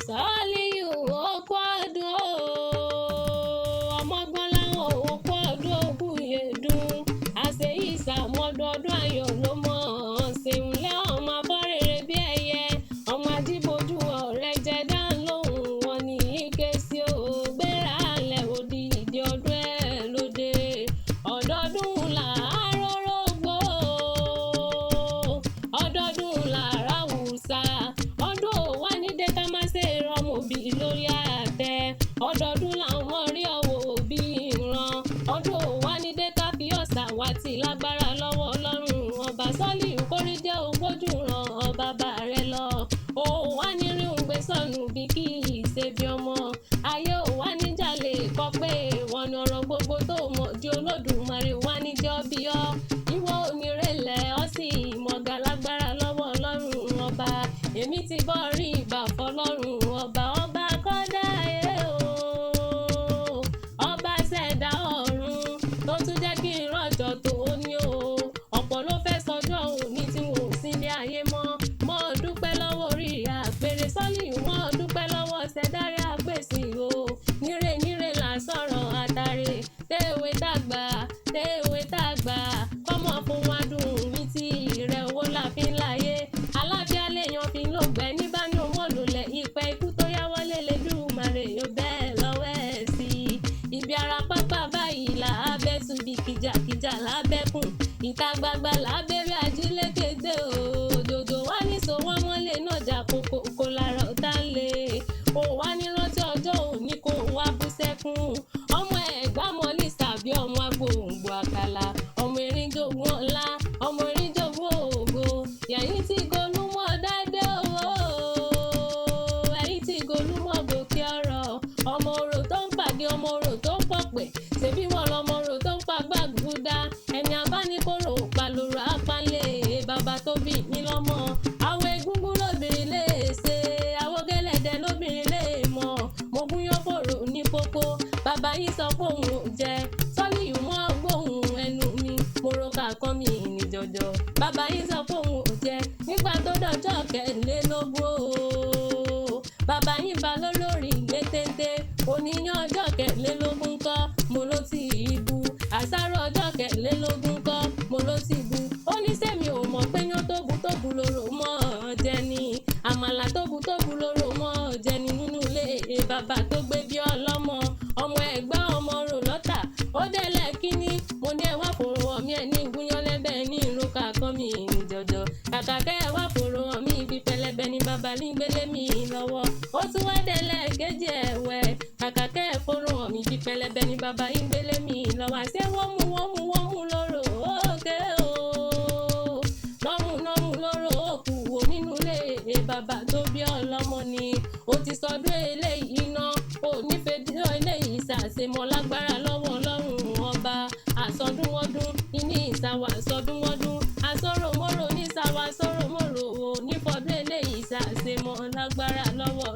Sàálíù òkú Adun o, ọmọgbọ́n láwọn òkú Adun òkú Ìyèdùn, àṣeyí ìsàmọ́dọọdún ayọ̀ ló mọ̀ ọ́n ṣeunlẹ̀ ọmọ abọ́rẹ̀rẹ̀ bí ẹyẹ, ọmọ ajíbojú ọ̀rẹ́ jẹ dáńlóhùn wọn ní ike sí o, gbéra lẹ̀ òdì ìdí ọdún ẹ̀ lóde, ọdọọdún làárọ̀ rògbò, ọdọọdún làárọ̀ àwùsà, ọdún òwá ní dẹ́ka má ṣe rọmọbì lórí àtẹ, ọdọọdún làwọn rí ọwọ́ òbí ìran, ọdún òwá ní dẹ́ka fi ọ̀sà wá ti lágbára lọ́wọ́ Ọlọ́run ọba Sàálíù kórí jẹ́ ògbójú ran ọba bàrẹ̀ lọ, òwá ní rí òǹgbẹ sọnù bí kì í ṣe bí ọmọ, ayé òwá ní jalè kọ pé wọn ní ọ̀rọ̀ gbogbo tó mọ̀ di Olódùmarè wá ní jọ́ bí ọ́, ìwọ onírẹ̀lẹ̀ ọ́ sì mọ̀gá lágbára lọ́wọ́ Ọlọ́run ọba, èmi ti bọ́ rí ìbà fọlọ́run ọba, ọba kọ́dá ayé o, ọba ṣẹ̀dá ọ̀run tó tún jẹ́ kí n rọ̀jọ̀ tó ní o, ọ̀pọ̀ ló fẹ́ sọjọ́ òní tí wọn ò sí ní ayé mọ́, mo dúpẹ́ lọ́wọ́ orí àpèrè Sàálíù, mo dúpẹ́ lọ́wọ́ ṣẹ̀dárí àpèsè o, níre níre là sọ̀rọ̀ àtàrè, téèwé tàgbà kọ́mọ fún wa dùn ní ti ìrẹ̀ owó la fi ń láyé, aláfíà lèèyàn fi ń lò gbẹ níbà ní òun òlùlẹ̀ ìpẹ́ ikú tó yá wọlé lẹ́dùnmarè yóò bẹ́ẹ̀ lọ́wọ́ ẹ̀ sí i, ibi ara pápá báyìí là á bẹ́ tún bí kìjàkìjà lábẹ́kùn, ìta gbangba lábẹ́rẹ́ ajílékété òdòdó wá ní so wọ́n mọ́lẹ̀ náà jà kókó lára ọ̀tá ń lé, ó wá ní rántí ọjọ́ òní kó wá bú sẹ́kún, ọmọ ẹ̀gbá mọ́lì sàbí ọmọ agbóhùngbò àkàlà, ọmọ erin jogún ọlá, ọmọ erin jogún ògo, yẹ̀yìn tí golúmọ̀ dádé o, ẹ̀yìn tí golúmọ̀ gòkè ọ̀rọ̀, ọmọ orò tó ń pàgé ọmọ orò tó ń pọ̀pẹ̀, ṣèbí wọn lọmọ orò tó ń pa gbàgúdá, ẹni abánikóró palòrò apánlé bàbá tó bí mi lọ́mọ, àwọn egúngún lóbìnrin lè ṣe, àwọn gẹ́lẹ́dẹ́ lóbìnrin lè mọ̀, mo gúnyán fòrò ní pópó, bàbá yìí sọ pé òun ò jẹ, Sàálíù mọ́ gbóhùn ẹnu mi, mo ro kàkan mi ní jọjọ, bàbá yìí sọ pé òun ò jẹ, nígbà tó dọjọ́ kẹrìnlélógún o, bàbá yìí bá lólórí ilé téńté, oníyàn ọjọ́ kẹrìnlélógún kọ́, mo ló ti bu, àsáró ọjọ́ kẹrìnlélógún kọ́, mo ló ti bu, ó ní sẹ́mi ò mọ̀ pé yán tó bu lóró mọ́ jẹ ni, àmàlà tó bu lóró mọ́ jẹ ni nínú ilé bàbá tó gbé bí ọlọ́mọ, ọmọ ẹ̀gbá ọmọ rò lọ́tà, ó délẹ̀ kíní, mo ní ẹ wá fòrò ọ̀mí ẹ̀ ní gúnyán lẹ́bẹ̀ẹ́ ní ìlú kàkan mi ní jọjọ, kàkà kẹ́ ẹ wá fòrò ọ̀mí ibi pẹlẹbẹ ní bàbá ní gbélé mi lọ́wọ́, ó tún wá délẹ̀ kejì ẹ̀wẹ̀, kàkà kẹ́ ẹ fòrò ọ̀mí ibi pẹlẹbẹ ní bàbá ní gbélé mi lọ́wọ́, àṣẹ wọ́n mú lóró òkè o, nọ́mú lóró òkú wo nínú ilé bàbá tó bí ọlọ́mọ ni, ó ti sọdún eléyìí ná, ó nífẹ̀ẹ́ dúró eléyìí ṣàṣemọ́ lágbára lọ́wọ́ Ọlọ́run ọba, àsọdúnwọ́dún ìní ìsàwà àsọdúnwọ́dún, àsọ̀rọ̀mọ́rò ní ìsàwà àsọ̀rọ̀mọ́rò, ó nífọ̀dún eléyìí ṣàṣemọ́ lágbára lọ́wọ́